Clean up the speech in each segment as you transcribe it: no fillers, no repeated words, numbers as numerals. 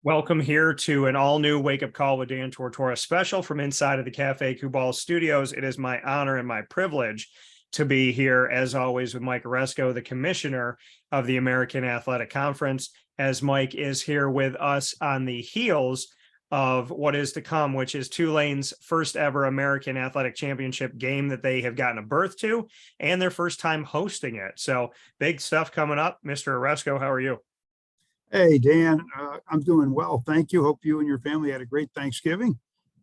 Welcome here to an all-new Wake Up Call with Dan Tortora special from inside of the Cafe Kubal studios. It is my honor and my privilege to be here, as always, with Mike Aresco, the commissioner of the American Athletic Conference, as Mike is here with us on the heels of what is to come, which is Tulane's first ever American Athletic Championship game that they have gotten a berth to, and their first time hosting it. So big stuff coming up. Mr. Aresco, how are you? Hey, Dan, I'm doing well. Thank you. Hope you and your family had a great Thanksgiving,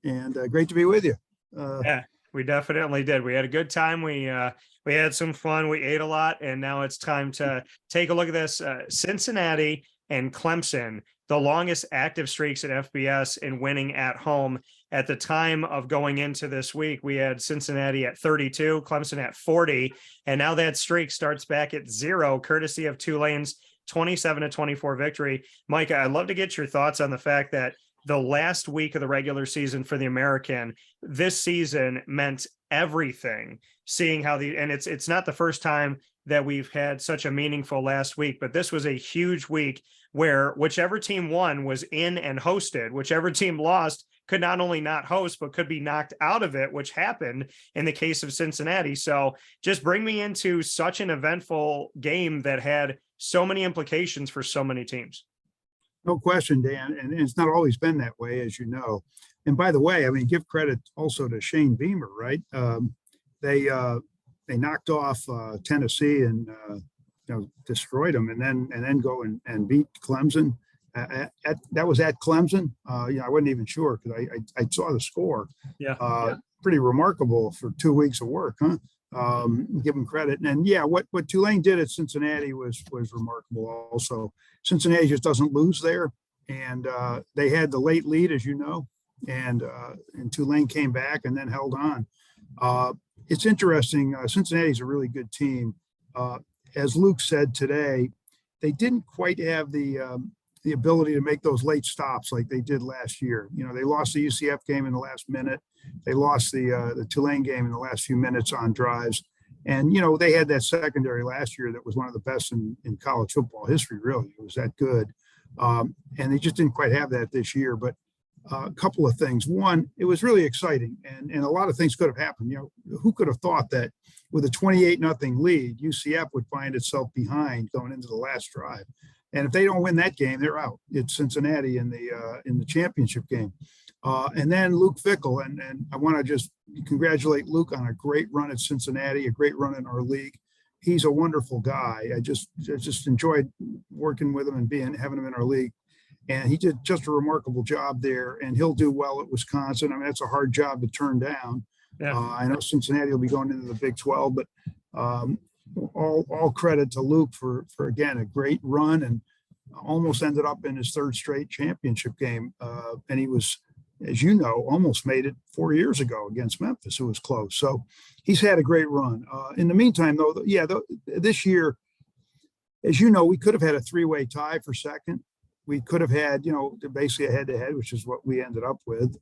and great to be with you. Yeah, we definitely did. We had a good time. We had some fun. We ate a lot, and now it's time to take a look at this. Cincinnati and Clemson, the longest active streaks at FBS in winning at home. At the time of going into this week, we had Cincinnati at 32, Clemson at 40, and now that streak starts back at 0, courtesy of Tulane's 27-24 victory. Mike, I'd love to get your thoughts on the fact that the last week of the regular season for the American this season meant everything, seeing how and it's not the first time that we've had such a meaningful last week, but this was a huge week where whichever team won was in and hosted. Whichever team lost could not only not host, but could be knocked out of it, which happened in the case of Cincinnati. So just bring me into such an eventful game that had so many implications for so many teams. No question, Dan, and it's not always been that way, as you know. And by the way, I mean, give credit also to Shane Beamer, right? They knocked off Tennessee and destroyed them, and then go and beat Clemson. That was at Clemson. I wasn't even sure because I saw the score. Yeah. Pretty remarkable for 2 weeks of work, huh? Give them credit. And yeah, what Tulane did at Cincinnati was remarkable also. Cincinnati just doesn't lose there. And they had the late lead, as you know, and Tulane came back and then held on. It's interesting. Cincinnati's a really good team. As Luke said today, they didn't quite have the ability to make those late stops like they did last year. They lost the UCF game in the last minute. They lost the Tulane game in the last few minutes on drives. And, they had that secondary last year that was one of the best in college football history, really. It was that good. And they just didn't quite have that this year. But a couple of things. One, it was really exciting, and a lot of things could have happened. Who could have thought that with a 28-0 lead, UCF would find itself behind going into the last drive? And if they don't win that game, they're out. It's Cincinnati in the championship game. And then Luke Fickell, and I want to just congratulate Luke on a great run at Cincinnati, a great run in our league. He's a wonderful guy. I just enjoyed working with him and having him in our league. And he did just a remarkable job there, and he'll do well at Wisconsin. I mean, that's a hard job to turn down. Yeah. I know Cincinnati will be going into the Big 12, but all credit to Luke for again, a great run, and almost ended up in his third straight championship game. And he was, as you know, almost made it 4 years ago against Memphis. It was close. So he's had a great run. In the meantime, though, this year, as you know, we could have had a 3-way tie for second. We could have had, basically a head-to-head, which is what we ended up with.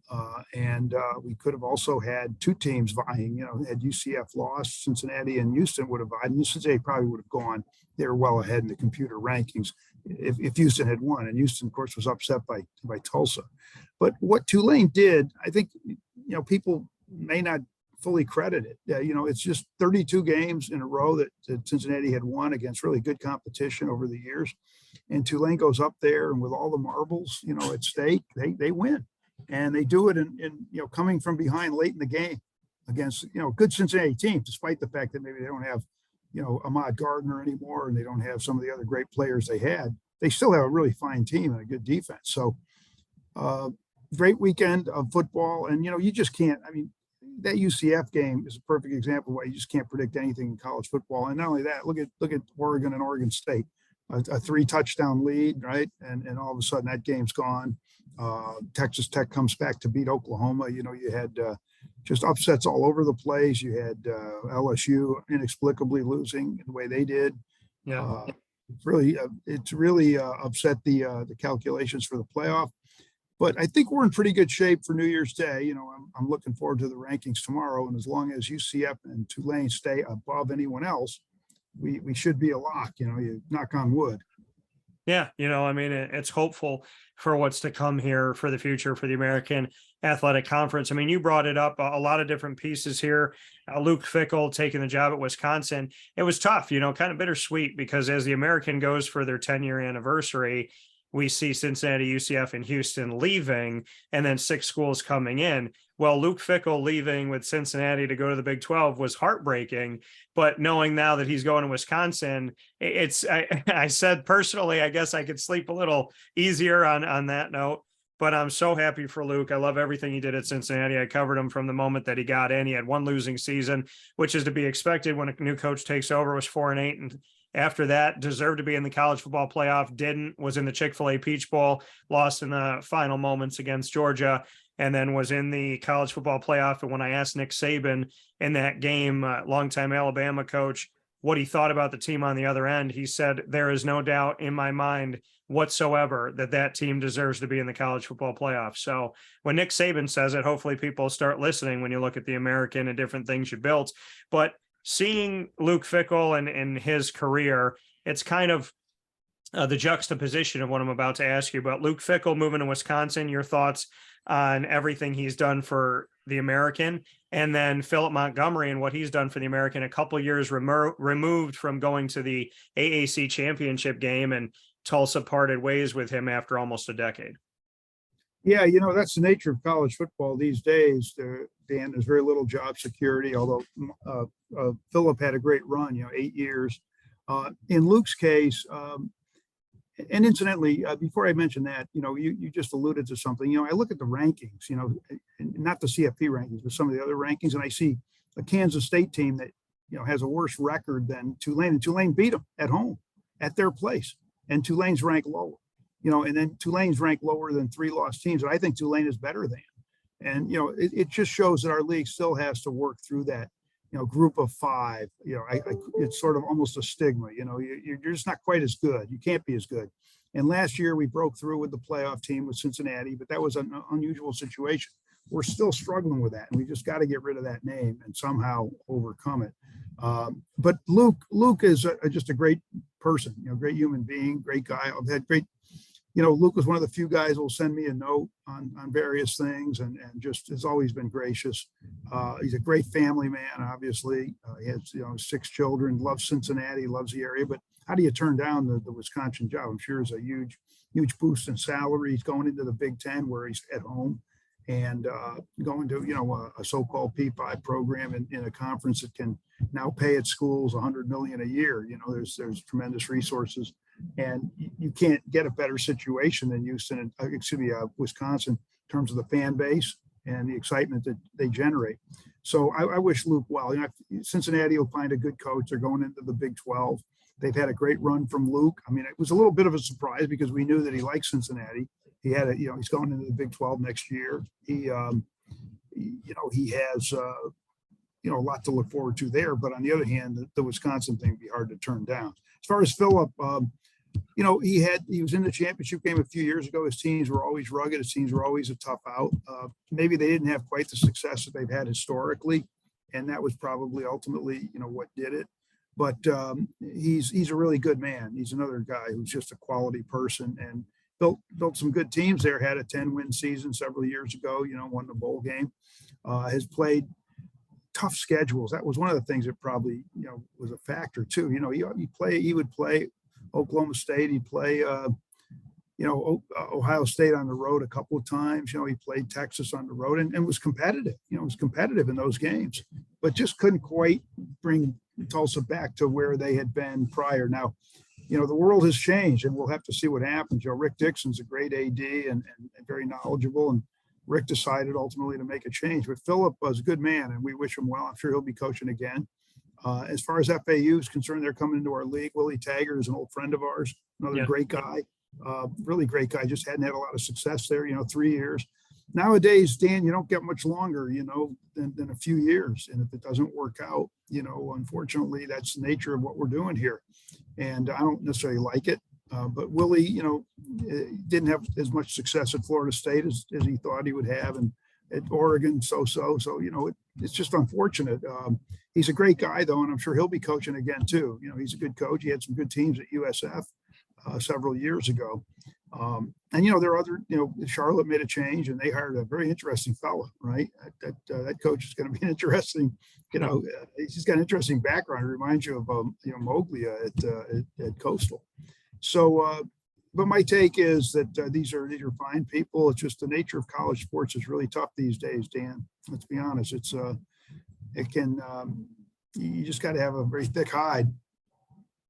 And we could have also had two teams vying, had UCF lost, Cincinnati and Houston would have vied. And Cincinnati probably would have gone. They were well ahead in the computer rankings if Houston had won. And Houston, of course, was upset by Tulsa. But what Tulane did, I think, people may not fully credit it. It's just 32 games in a row that Cincinnati had won against really good competition over the years. And Tulane goes up there, and with all the marbles, at stake, they win. And they do it in coming from behind late in the game against, good Cincinnati team, despite the fact that maybe they don't have, Ahmad Gardner anymore, and they don't have some of the other great players they had. They still have a really fine team and a good defense. So great weekend of football. And, you just can't, that UCF game is a perfect example of why you just can't predict anything in college football. And not only that, look at Oregon and Oregon State, a 3-touchdown lead, right? And all of a sudden that game's gone. Texas Tech comes back to beat Oklahoma. You had just upsets all over the place. You had LSU inexplicably losing the way they did. Yeah. It's really upset the calculations for the playoff. But I think we're in pretty good shape for New Year's Day. I'm looking forward to the rankings tomorrow. And as long as UCF and Tulane stay above anyone else, we should be a lock. You knock on wood. Yeah, I mean, it's hopeful for what's to come here for the future for the American Athletic Conference. I mean, you brought it up a lot of different pieces here. Luke Fickell taking the job at Wisconsin. It was tough, kind of bittersweet because as the American goes for their 10-year anniversary, we see Cincinnati, UCF, and Houston leaving, and then 6 schools coming in. Well, Luke Fickell leaving with Cincinnati to go to the Big 12 was heartbreaking, but knowing now that he's going to Wisconsin, I said personally, I guess I could sleep a little easier on that note. But I'm so happy for Luke. I love everything he did at Cincinnati. I covered him from the moment that he got in. He had one losing season, which is to be expected when a new coach takes over. Was 4-8, and after that, deserved to be in the college football playoff. Didn't. Was in the Chick-fil-A Peach Bowl. Lost in the final moments against Georgia, and then was in the college football playoff. And when I asked Nick Saban in that game, longtime Alabama coach, what he thought about the team on the other end, he said, "There is no doubt in my mind whatsoever that team deserves to be in the college football playoff." So when Nick Saban says it, hopefully people start listening when you look at the American and different things you built. But seeing Luke Fickell and his career, it's kind of the juxtaposition of what I'm about to ask you about. Luke Fickell moving to Wisconsin, your thoughts on everything he's done for the American, and then Philip Montgomery and what he's done for the American, a couple of years removed from going to the AAC Championship Game, and Tulsa parted ways with him after almost a decade. Yeah, that's the nature of college football these days. Dan, there's very little job security, although Philip had a great run, 8 years. In Luke's case, and incidentally, before I mention that, you just alluded to something. I look at the rankings, not the CFP rankings, but some of the other rankings, and I see a Kansas State team that, has a worse record than Tulane, and Tulane beat them at home, at their place, and Tulane's ranked lower. And then Tulane's ranked lower than 3 lost teams, and I think Tulane is better than. And, it just shows that our league still has to work through that, group of 5. It's sort of almost a stigma. You're just not quite as good. You can't be as good. And last year we broke through with the playoff team with Cincinnati, but that was an unusual situation. We're still struggling with that, and we just got to get rid of that name and somehow overcome it. But Luke is just a great person, great human being, great guy. I've had great. Luke was one of the few guys who will send me a note on various things, and just has always been gracious. He's a great family man, obviously. He has 6 children, loves Cincinnati, loves the area. But how do you turn down the Wisconsin job? I'm sure it's a huge boost in salary. He's going into the Big Ten where he's at home, and going to a so-called P5 program in a conference that can now pay its schools $100 million a year. There's tremendous resources. And you can't get a better situation than Wisconsin in terms of the fan base and the excitement that they generate. So I wish Luke well. Cincinnati will find a good coach. They're going into the Big 12. They've had a great run from Luke. I mean, it was a little bit of a surprise because we knew that he liked Cincinnati. He had he's going into the Big 12 next year. He has a lot to look forward to there. But on the other hand, the Wisconsin thing would be hard to turn down. As far as Philip, he was in the championship game a few years ago. His teams were always rugged. His teams were always a tough out. Maybe they didn't have quite the success that they've had historically, and that was probably ultimately, what did it. But he's a really good man. He's another guy who's just a quality person and built some good teams there. Had a 10-win season several years ago. Won the bowl game. Has played tough schedules. That was one of the things that probably was a factor too. He would play Oklahoma State. He'd play Ohio State on the road a couple of times. He played Texas on the road and was competitive. Was competitive in those games, but just couldn't quite bring Tulsa back to where they had been prior. Now, the world has changed, and we'll have to see what happens. Rick Dixon's a great AD and very knowledgeable, and Rick decided ultimately to make a change. But Philip was a good man, and we wish him well. I'm sure he'll be coaching again. As far as FAU is concerned, they're coming into our league. Willie Taggart is an old friend of ours, another great guy, really great guy. Just hadn't had a lot of success there, 3 years. Nowadays, Dan, you don't get much longer, than a few years. And if it doesn't work out, unfortunately, that's the nature of what we're doing here. And I don't necessarily like it. But Willie, didn't have as much success at Florida State as he thought he would have, and at Oregon, so. So, it's just unfortunate. He's a great guy, though, and I'm sure he'll be coaching again, too. He's a good coach. He had some good teams at USF. several years ago. And, you know, there are other, you know, Charlotte made a change and they hired a very interesting fellow, right? That coach is going to be an interesting, you know, he's got an interesting background. It reminds you of, you know, Mowgli at Coastal. So, but my take is that these are fine people. It's just the nature of college sports is really tough these days, Dan. Let's be honest. It can, you just got to have a very thick hide.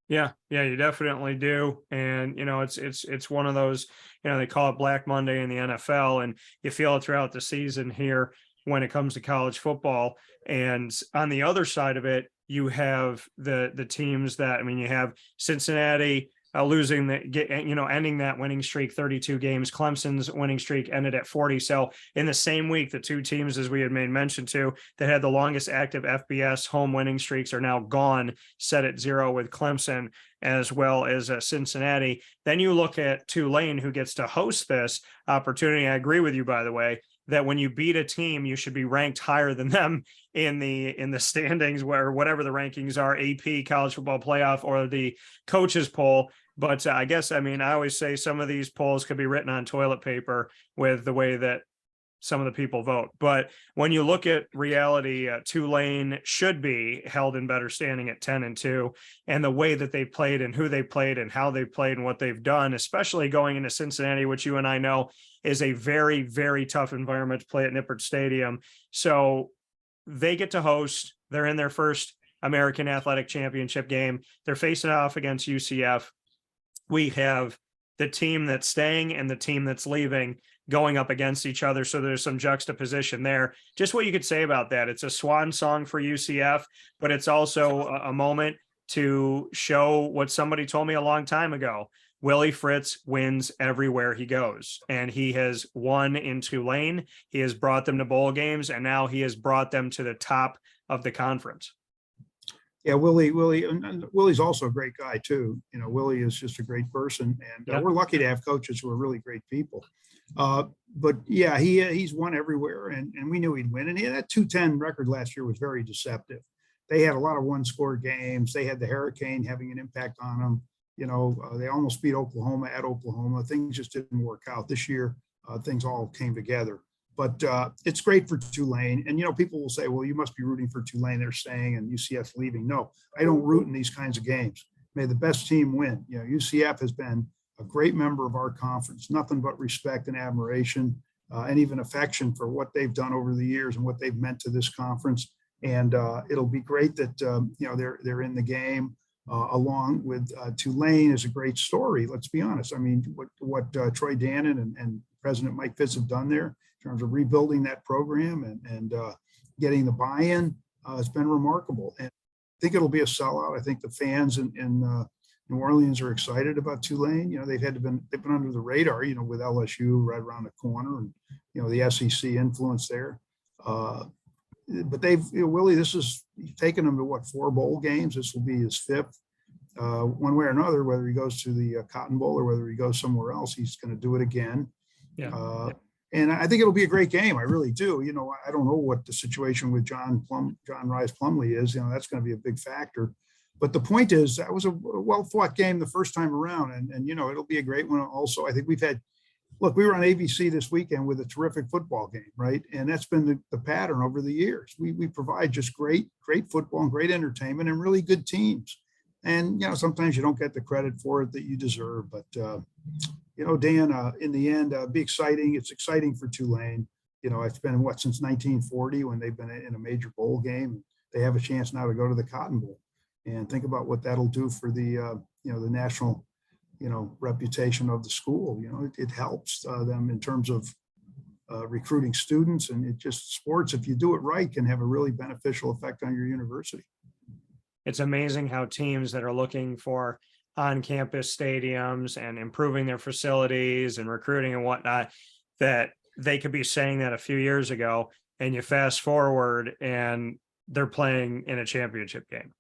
Yeah, you definitely do. And, you know, it's one of those, you know, they call it Black Monday in the NFL, and you feel it throughout the season here when it comes to college football. And on the other side of it, you have the teams that, I mean, you have Cincinnati losing ending that winning streak, 32 games. Clemson's winning streak ended at 40. So in the same week, the two teams, as we had made mention to, that had the longest active FBS home winning streaks are now gone, set at 0 with Clemson as well as Cincinnati. Then you look at Tulane, who gets to host this opportunity. I agree with you, by the way, that when you beat a team, you should be ranked higher than them in the standings, where whatever the rankings are, AP, college football playoff, or the coaches poll. But I guess, I mean, I always say some of these polls could be written on toilet paper with the way that some of the people vote. But when you look at reality, Tulane should be held in better standing at 10-2, and the way that they played and who they played and how they played and what they've done, especially going into Cincinnati, which you and I know is a very, very tough environment to play at Nippert Stadium. So they get to host, they're in their first American Athletic Championship game. They're facing off against UCF. We have the team that's staying and the team that's leaving going up against each other. So there's some juxtaposition there. Just what you could say about that. It's a swan song for UCF, but it's also a moment to show what somebody told me a long time ago. Willie Fritz wins everywhere he goes, and he has won in Tulane. He has brought them to bowl games, and now he has brought them to the top of the conference. Yeah, Willie's also a great guy too. You know, Willie is just a great person, and we're lucky to have coaches who are really great people. But yeah, he's won everywhere, and we knew he'd win. And that 210 record last year was very deceptive. They had a lot of one-score games. They had the Hurricane having an impact on them. You know, they almost beat Oklahoma at Oklahoma. Things just didn't work out this year. Things all came together. But it's great for Tulane. And, you know, people will say, well, you must be rooting for Tulane. They're staying and UCF leaving. No, I don't root in these kinds of games. May the best team win. You know, UCF has been a great member of our conference, nothing but respect and admiration and even affection for what they've done over the years and what they've meant to this conference. And it'll be great that, you know, they're in the game along with Tulane is a great story. Let's be honest. I mean, what Troy Dannon and President Mike Fitz have done there in terms of rebuilding that program and getting the buy-in, it's been remarkable. And I think it'll be a sellout. I think the fans in New Orleans are excited about Tulane. You know, they've been under the radar, you know, with LSU right around the corner and, you know, the SEC influence there. But Willie, this is taken him to 4 bowl games. This will be his 5th. One way or another, whether he goes to the Cotton Bowl or whether he goes somewhere else, he's going to do it again. And I think it'll be a great game. I really do. You know, I don't know what the situation with John Rice Plumlee is. You know, that's going to be a big factor. But the point is, that was a well-fought game the first time around. And you know, it'll be a great one also. I think we were on ABC this weekend with a terrific football game, right? And that's been the pattern over the years. We provide just great football and great entertainment and really good teams. And, you know, sometimes you don't get the credit for it that you deserve. But, you know, Dan, in the end, be exciting. It's exciting for Tulane. You know, it's been since 1940 when they've been in a major bowl game. They have a chance now to go to the Cotton Bowl. And think about what that'll do for the, you know, the national, you know, reputation of the school. You know, it helps them in terms of recruiting students, and sports, if you do it right, can have a really beneficial effect on your university. It's amazing how teams that are looking for on-campus stadiums and improving their facilities and recruiting and whatnot, that they could be saying that a few years ago, and you fast forward and they're playing in a championship game.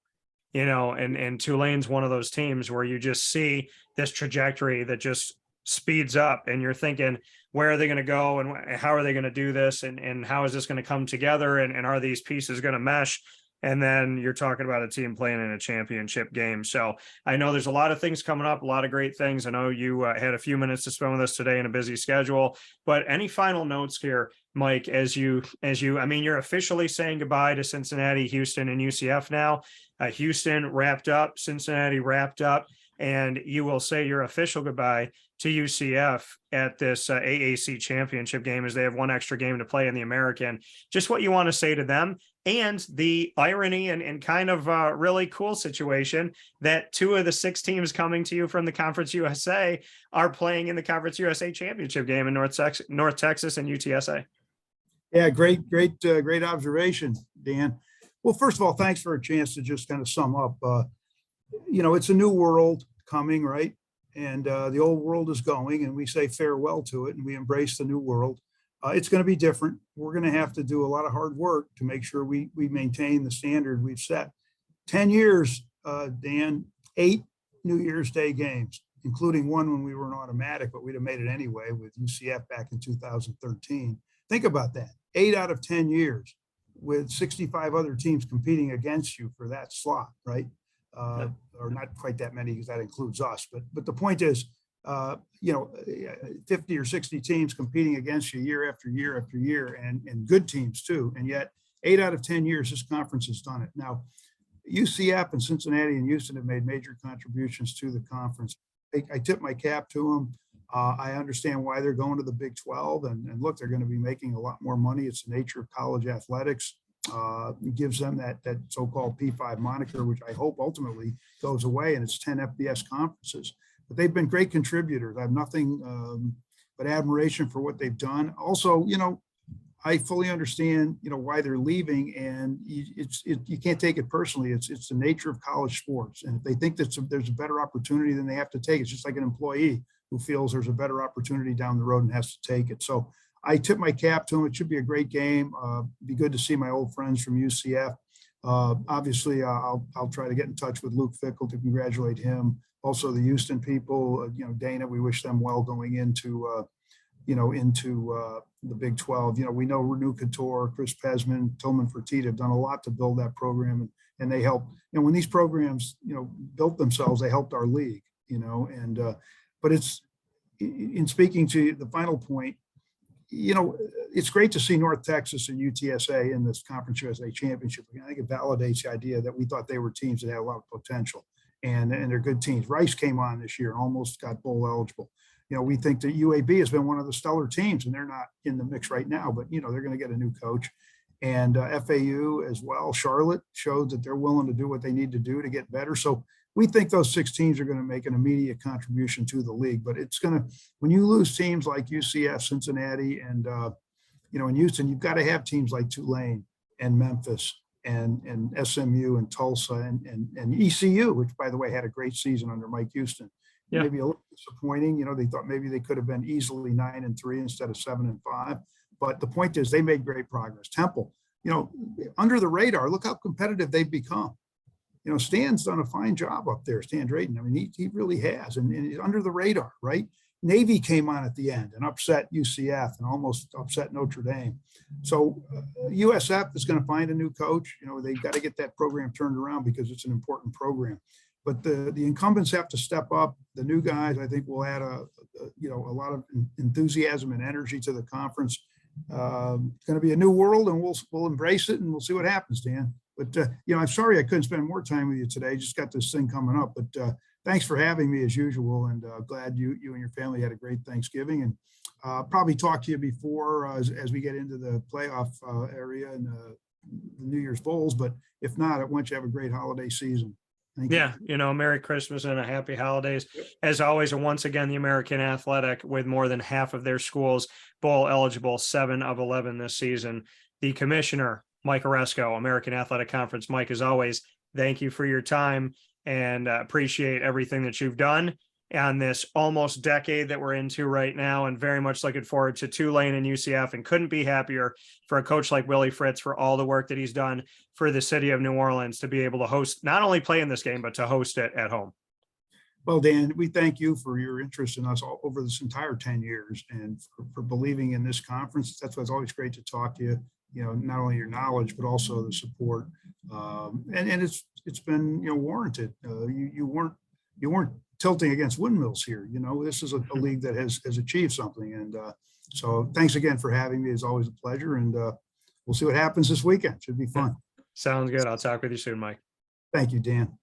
You know, and Tulane's one of those teams where you just see this trajectory that just speeds up, and you're thinking, where are they going to go and how are they going to do this? And how is this going to come together? And are these pieces going to mesh? And then you're talking about a team playing in a championship game. So I know there's a lot of things coming up, a lot of great things. I know you had a few minutes to spend with us today in a busy schedule, but any final notes here, Mike, I mean, you're officially saying goodbye to Cincinnati, Houston, and UCF now. Houston wrapped up, Cincinnati wrapped up, and you will say your official goodbye to UCF at this AAC championship game, as they have one extra game to play in the American. Just what you want to say to them, and the irony and kind of really cool situation that 2 of the 6 teams coming to you from the Conference USA are playing in the Conference USA championship game in North Texas and UTSA. Yeah, great observation, Dan. Well, first of all, thanks for a chance to just kind of sum up. It's a new world coming, right? And the old world is going, and we say farewell to it, and we embrace the new world. It's going to be different. We're going to have to do a lot of hard work to make sure we maintain the standard we've set. 10 years, Dan, 8 New Year's Day games, including one when we were an automatic, but we'd have made it anyway with UCF back in 2013. Think about that. 8 out of 10 years with 65 other teams competing against you for that slot, right? Or not quite that many, because that includes us. But the point is, 50 or 60 teams competing against you year after year after year, and good teams too. And yet 8 out of 10 years, this conference has done it. Now, UCF and Cincinnati and Houston have made major contributions to the conference. I tip my cap to them. I understand why they're going to the Big 12, and look, they're going to be making a lot more money. It's the nature of college athletics. It gives them that so-called P5 moniker, which I hope ultimately goes away, and it's 10 FBS conferences. But they've been great contributors. I have nothing but admiration for what they've done. Also, I fully understand, why they're leaving, and you can't take it personally. It's the nature of college sports, and if they think that there's a better opportunity, then they have to take it. It's just like an employee who feels there's a better opportunity down the road and has to take it. So I tip my cap to them. It should be a great game. Be good to see my old friends from UCF. Obviously, I'll try to get in touch with Luke Fickell to congratulate him. Also, the Houston people, Dana, we wish them well going into the Big 12. We know Renew Couture, Chris Pesman, Tillman Fertitta have done a lot to build that program, and they help. When these programs, built themselves, they helped our league. But it's, in speaking to the final point, it's great to see North Texas and UTSA in this Conference USA Championship. I think it validates the idea that we thought they were teams that had a lot of potential, and they're good teams. Rice came on this year and almost got bowl eligible. We think that UAB has been one of the stellar teams, and they're not in the mix right now, but they're going to get a new coach. And FAU as well. Charlotte showed that they're willing to do what they need to do to get better. So we think those 6 teams are going to make an immediate contribution to the league. But it's going to, when you lose teams like UCF, Cincinnati, and in Houston, you've got to have teams like Tulane and Memphis and SMU and Tulsa and ECU, which, by the way, had a great season under Mike Houston. Yeah. Maybe a little disappointing. They thought maybe they could have been easily 9-3 instead of 7-5. But the point is, they made great progress. Temple, under the radar, look how competitive they've become. Stan's done a fine job up there, Stan Drayton. I mean, he really has, and he's under the radar, right? Navy came on at the end and upset UCF and almost upset Notre Dame. So USF is going to find a new coach. They've got to get that program turned around because it's an important program. But the incumbents have to step up. The new guys, I think, will add a lot of enthusiasm and energy to the conference. It's going to be a new world, and we'll embrace it, and we'll see what happens, Dan. But I'm sorry I couldn't spend more time with you today. Just got this thing coming up. But thanks for having me as usual, and glad you and your family had a great Thanksgiving. And probably talk to you before as we get into the playoff area and the New Year's bowls. But if not, I want you to have a great holiday season. Thank you. Merry Christmas and a happy holidays. As always, and once again, the American Athletic, with more than half of their schools bowl eligible, 7 of 11 this season. The commissioner, Mike Aresco, American Athletic Conference. Mike, as always, thank you for your time, and appreciate everything that you've done on this almost decade that we're into right now, and very much looking forward to Tulane and UCF, and couldn't be happier for a coach like Willie Fritz for all the work that he's done for the city of New Orleans to be able to host, not only play in this game, but to host it at home. Well, Dan, we thank you for your interest in us over this entire 10 years and for believing in this conference. That's why it's always great to talk to you. not only your knowledge, but also the support. And it's been, warranted. You weren't tilting against windmills here. This is a league that has achieved something. And so thanks again for having me. It's always a pleasure. And we'll see what happens this weekend. Should be fun. Sounds good. I'll talk with you soon, Mike. Thank you, Dan.